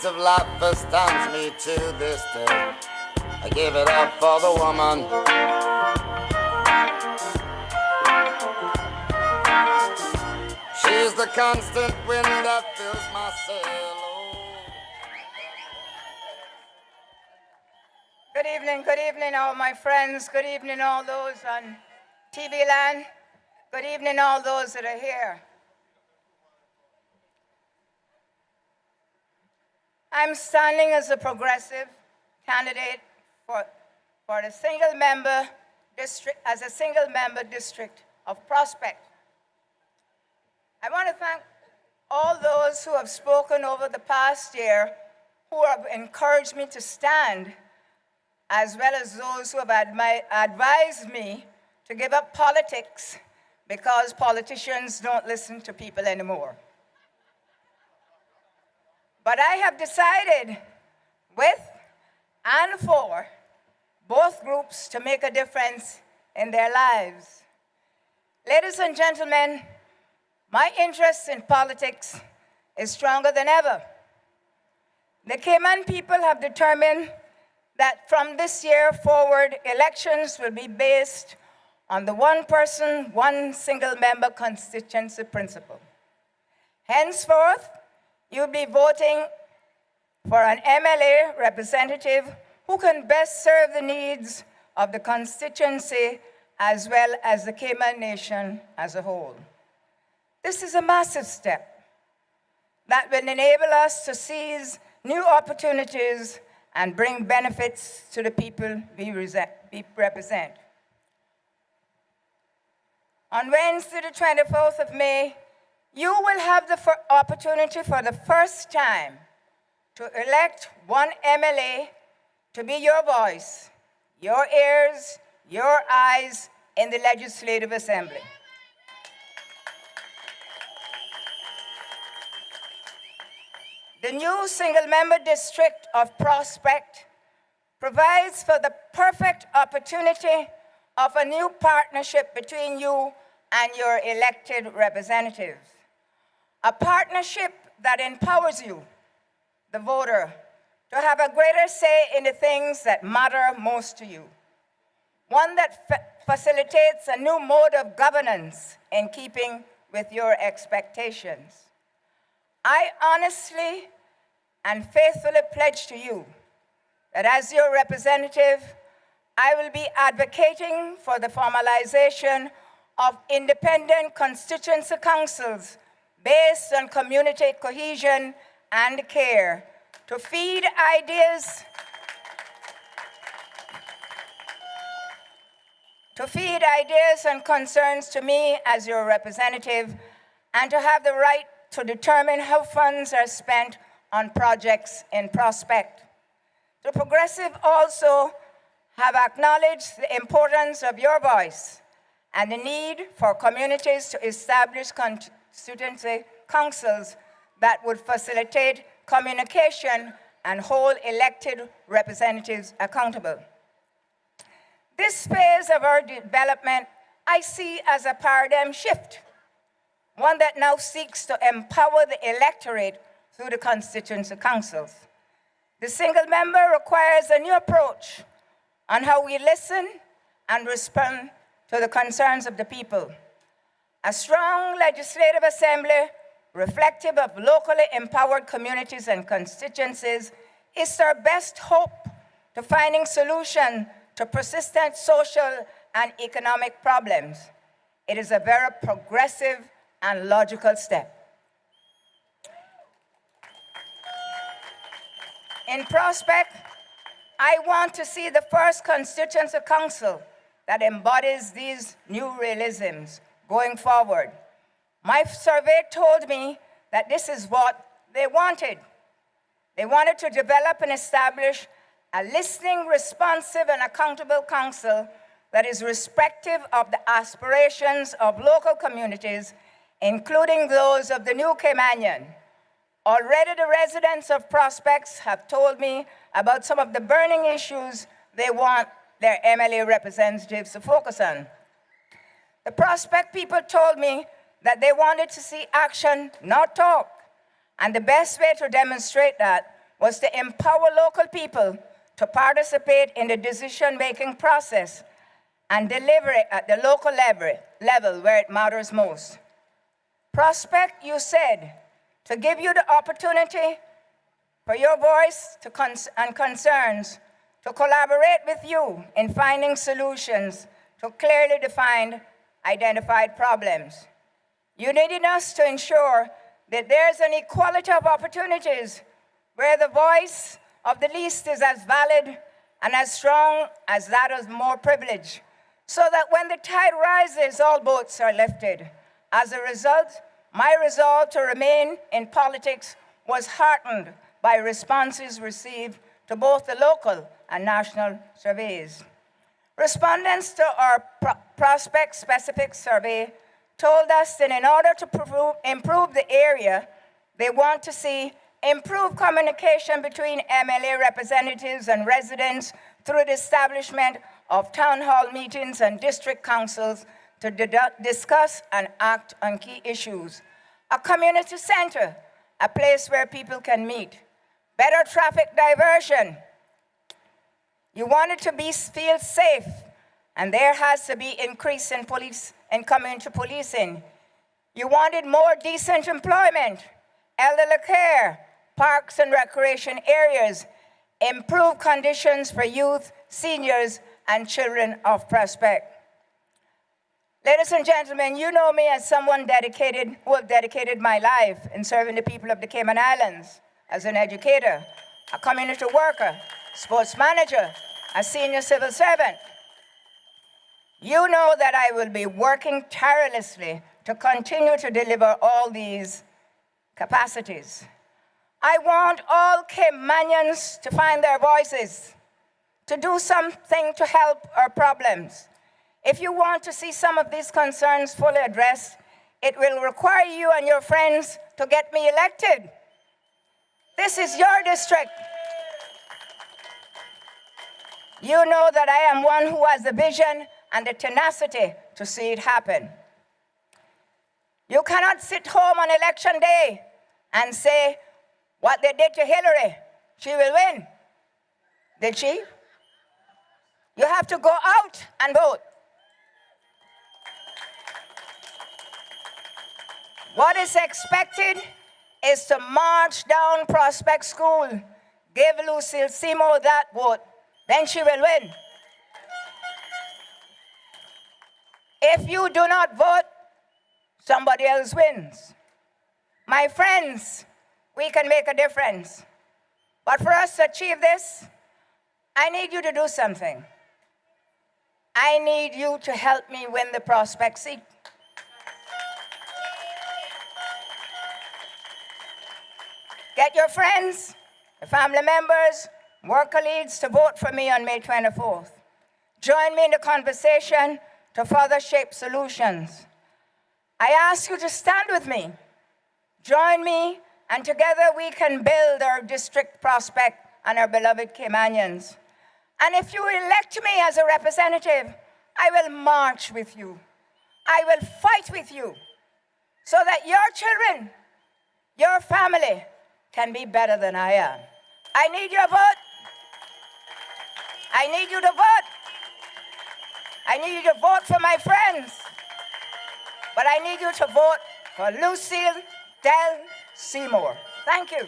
fact of life astounds me to this day. I give it up for the woman. She's the constant wind that fills my sail. Good evening, all my friends. Good evening, all those on TV land. Good evening, all those that are here. I'm standing as a progressive candidate for the single-member district, as a single-member district of Prospect. I want to thank all those who have spoken over the past year, who have encouraged me to stand, as well as those who have advised me to give up politics because politicians don't listen to people anymore. But I have decided, with and for both groups, to make a difference in their lives. Ladies and gentlemen, my interest in politics is stronger than ever. The Cayman people have determined that from this year forward, elections will be based on the one person, one single member constituency principle. Henceforth, you'll be voting for an MLA representative who can best serve the needs of the constituency as well as the Cayman nation as a whole. This is a massive step that will enable us to seize new opportunities and bring benefits to the people we represent. On Wednesday, the 24th of May, you will have the opportunity for the first time to elect one MLA to be your voice, your ears, your eyes in the Legislative Assembly. The new single-member district of Prospect provides for the perfect opportunity of a new partnership between you and your elected representatives. A partnership that empowers you, the voter, to have a greater say in the things that matter most to you. One that facilitates a new mode of governance in keeping with your expectations. I honestly and faithfully pledge to you that as your representative, I will be advocating for the formalization of independent constituency councils based on community cohesion and care to feed ideas and concerns to me as your representative, and to have the right to determine how funds are spent on projects in Prospect. The Progressive also have acknowledged the importance of your voice and the need for communities to establish constituency councils that would facilitate communication and hold elected representatives accountable. This phase of our development I see as a paradigm shift, one that now seeks to empower the electorate through the constituency councils. The single member requires a new approach on how we listen and respond to the concerns of the people. A strong legislative assembly reflective of locally empowered communities and constituencies is our best hope to finding solutions to persistent social and economic problems. It is a very progressive and logical step. In Prospect, I want to see the first constituency council that embodies these new realisms going forward. My survey told me that this is what they wanted. They wanted to develop and establish a listening, responsive, and accountable council that is respectful of the aspirations of local communities, including those of the new Caymanian. Already the residents of Prospects have told me about some of the burning issues they want their MLA representatives to focus on. The Prospect people told me that they wanted to see action, not talk. And the best way to demonstrate that was to empower local people to participate in the decision-making process and deliver it at the local level where it matters most. Prospect, you said, to give you the opportunity for your voice and concerns to collaborate with you in finding solutions to clearly defined, identified problems. You needed us to ensure that there's an equality of opportunities where the voice of the least is as valid and as strong as that of more privileged, so that when the tide rises, all boats are lifted. As a result, my resolve to remain in politics was heartened by responses received to both the local and national surveys. Respondents to our prospect-specific survey told us that in order to improve the area, they want to see improved communication between MLA representatives and residents through the establishment of town hall meetings and district councils to discuss and act on key issues. A community center, a place where people can meet. Better traffic diversion. You want it to feel safe, and there has to be increase in community policing. You wanted more decent employment, elderly care, parks and recreation areas, improved conditions for youth, seniors, and children of Prospect. Ladies and gentlemen, you know me as someone who have dedicated my life in serving the people of the Cayman Islands as an educator, a community worker, sports manager, a senior civil servant. You know that I will be working tirelessly to continue to deliver all these capacities. I want all Caymanians to find their voices, to do something to help our problems. If you want to see some of these concerns fully addressed, it will require you and your friends to get me elected. This is your district. You know that I am one who has the vision and the tenacity to see it happen. You cannot sit home on election day and say, what they did to Hillary, she will win. Did she? You have to go out and vote. What is expected is to march down Prospect School, give Lucille Seymour that vote, then she will win. If you do not vote, somebody else wins. My friends, we can make a difference. But for us to achieve this, I need you to do something. I need you to help me win the Prospect seat. Get your friends, your family members, work colleagues to vote for me on May 24th. Join me in the conversation to further shape solutions. I ask you to stand with me. Join me, and together we can build our district Prospect and our beloved Caymanians. And if you elect me as a representative, I will march with you. I will fight with you so that your children, your family, can be better than I am. I need your vote. I need you to vote. I need you to vote for my friends. But I need you to vote for Lucille Seymour. Thank you.